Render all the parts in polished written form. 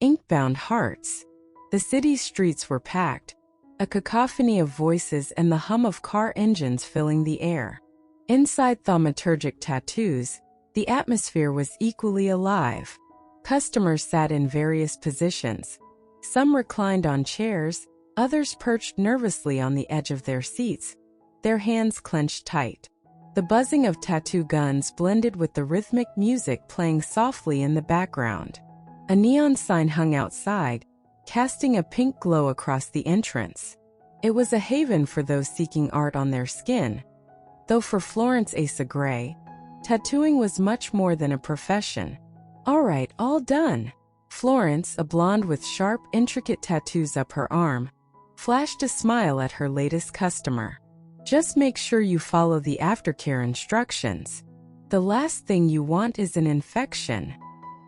Inkbound hearts. The city's streets were packed, a cacophony of voices and the hum of car engines filling the air. Inside Theurgic tattoos, the atmosphere was equally alive. Customers sat in various positions. Some reclined on chairs, others perched nervously on the edge of their seats, their hands clenched tight. The buzzing of tattoo guns blended with the rhythmic music playing softly in the background. A neon sign hung outside, casting a pink glow across the entrance. It was a haven for those seeking art on their skin. Though for Florence Asa Gray, tattooing was much more than a profession. "All right, all done." Florence, a blonde with sharp, intricate tattoos up her arm, flashed a smile at her latest customer. "Just make sure you follow the aftercare instructions. The last thing you want is an infection."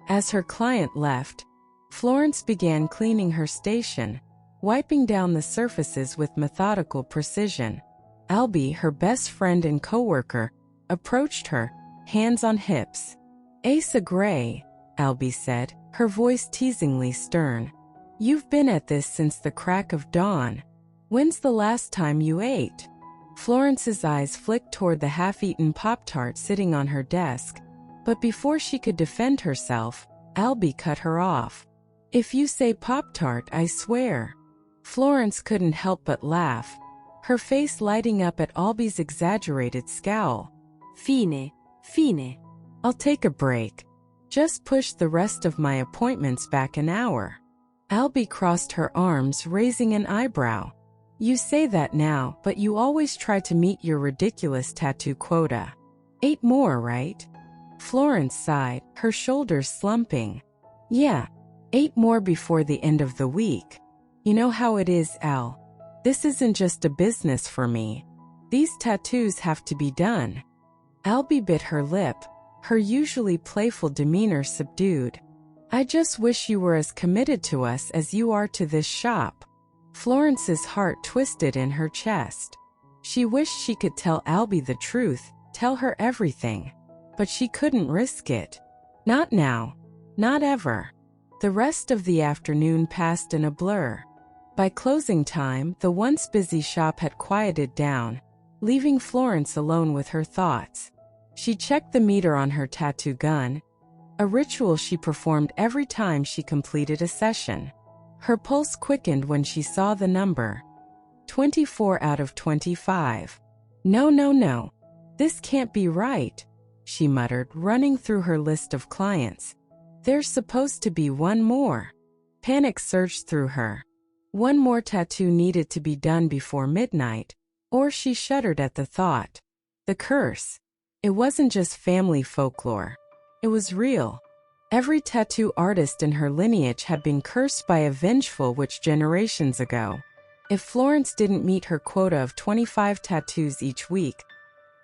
As her client left, Florence began cleaning her station, wiping down the surfaces with methodical precision. Albie, her best friend and coworker, approached her, hands on hips. "Asa Gray," Albie said, her voice teasingly stern. "You've been at this since the crack of dawn. When's the last time you ate?" Florence's eyes flicked toward the half-eaten Pop-Tart sitting on her desk, but before she could defend herself, Albie cut her off. "If you say Pop-Tart, I swear." Florence couldn't help but laugh, her face lighting up at Albie's exaggerated scowl. Fine. I'll take a break. Just push the rest of my appointments back an hour." Albie crossed her arms, raising an eyebrow. "You say that now, but you always try to meet your ridiculous tattoo quota. 8 more, right?" Florence sighed, her shoulders slumping. "Yeah, 8 more before the end of the week. You know how it is, Al. This isn't just a business for me. These tattoos have to be done." Albie bit her lip, her usually playful demeanor subdued. "I just wish you were as committed to us as you are to this shop." Florence's heart twisted in her chest. She wished she could tell Albie the truth, tell her everything. But she couldn't risk it. Not now. Not ever. The rest of the afternoon passed in a blur. By closing time, the once busy shop had quieted down, leaving Florence alone with her thoughts. She checked the meter on her tattoo gun, a ritual she performed every time she completed a session. Her pulse quickened when she saw the number. 24 out of 25. No. This can't be right," she muttered, running through her list of clients. "There's supposed to be one more." Panic surged through her. One more tattoo needed to be done before midnight, or she shuddered at the thought. The curse. It wasn't just family folklore. It was real. Every tattoo artist in her lineage had been cursed by a vengeful witch generations ago. If Florence didn't meet her quota of 25 tattoos each week,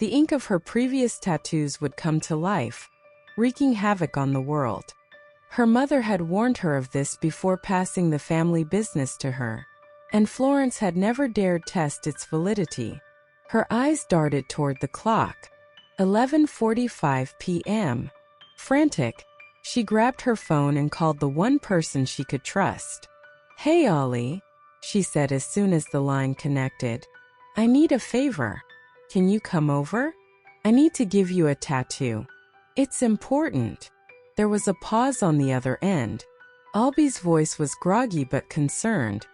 the ink of her previous tattoos would come to life, wreaking havoc on the world. Her mother had warned her of this before passing the family business to her, and Florence had never dared test its validity. Her eyes darted toward the clock. 11:45 p.m. Frantic, she grabbed her phone and called the one person she could trust. "Hey, Ollie," she said as soon as the line connected. "I need a favor. Can you come over? I need to give you a tattoo. It's important." There was a pause on the other end. Albie's voice was groggy but concerned.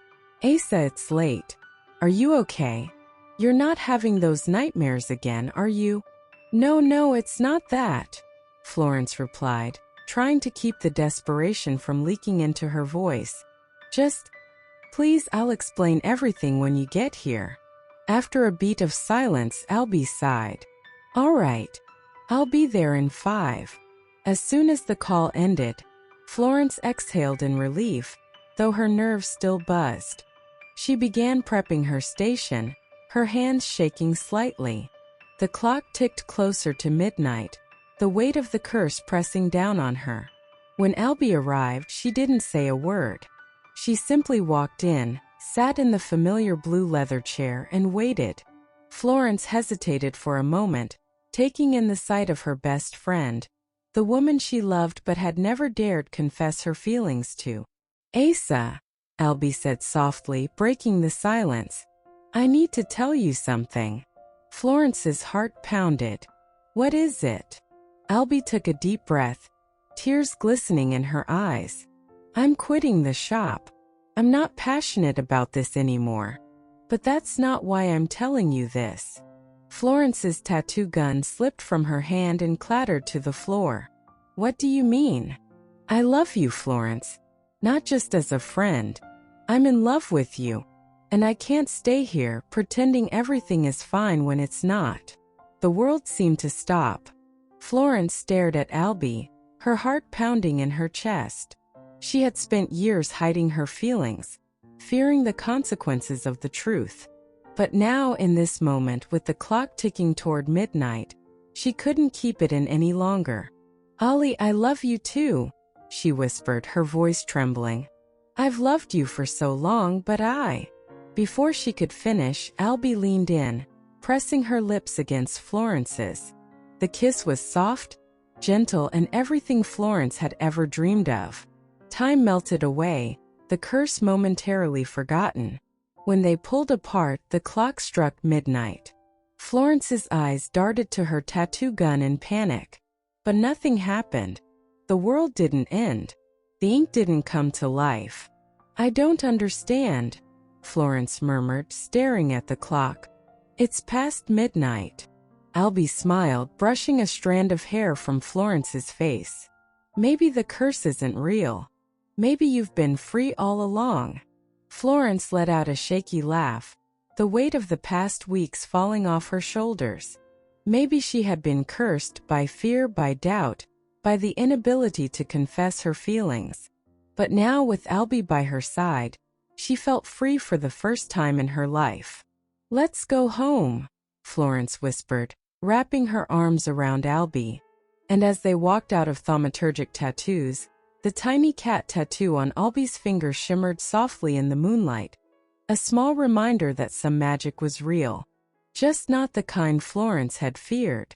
"Asa, it's late. Are you okay? You're not having those nightmares again, are you?" No, it's not that," Florence replied, trying to keep the desperation from leaking into her voice. "Just, please, I'll explain everything when you get here." After a beat of silence, Albie sighed. "All right. I'll be there in 5. As soon as the call ended, Florence exhaled in relief, though her nerves still buzzed. She began prepping her station, her hands shaking slightly. The clock ticked closer to midnight, the weight of the curse pressing down on her. When Albie arrived, she didn't say a word. She simply walked in, sat in the familiar blue leather chair, and waited. Florence hesitated for a moment, taking in the sight of her best friend, the woman she loved but had never dared confess her feelings to. Asa, Albie said softly, breaking the silence. I need to tell you something. Florence's heart pounded. What is it? Albie took a deep breath, tears glistening in her eyes. I'm quitting the shop. I'm not passionate about this anymore. But that's not why I'm telling you this. Florence's tattoo gun slipped from her hand and clattered to the floor. What do you mean? I love you, Florence. Not just as a friend. I'm in love with you. And I can't stay here pretending everything is fine when it's not. The world seemed to stop. Florence stared at Albie, her heart pounding in her chest. She had spent years hiding her feelings, fearing the consequences of the truth. But now, in this moment, with the clock ticking toward midnight, she couldn't keep it in any longer. Ollie, I love you too, she whispered, her voice trembling. I've loved you for so long, but Before she could finish, Albie leaned in, pressing her lips against Florence's. The kiss was soft, gentle, and everything Florence had ever dreamed of. Time melted away, the curse momentarily forgotten. When they pulled apart, the clock struck midnight. Florence's eyes darted to her tattoo gun in panic. But nothing happened. The world didn't end. The ink didn't come to life. I don't understand, Florence murmured, staring at the clock. It's past midnight. Albie smiled, brushing a strand of hair from Florence's face. Maybe the curse isn't real. Maybe you've been free all along. Florence let out a shaky laugh, the weight of the past weeks falling off her shoulders. Maybe she had been cursed by fear, by doubt, by the inability to confess her feelings. But now, with Albie by her side, she felt free for the first time in her life. Let's go home, Florence whispered, wrapping her arms around Albie. And as they walked out of Thaumaturgic Tattoos, the tiny cat tattoo on Albie's finger shimmered softly in the moonlight, a small reminder that some magic was real, just not the kind Florence had feared.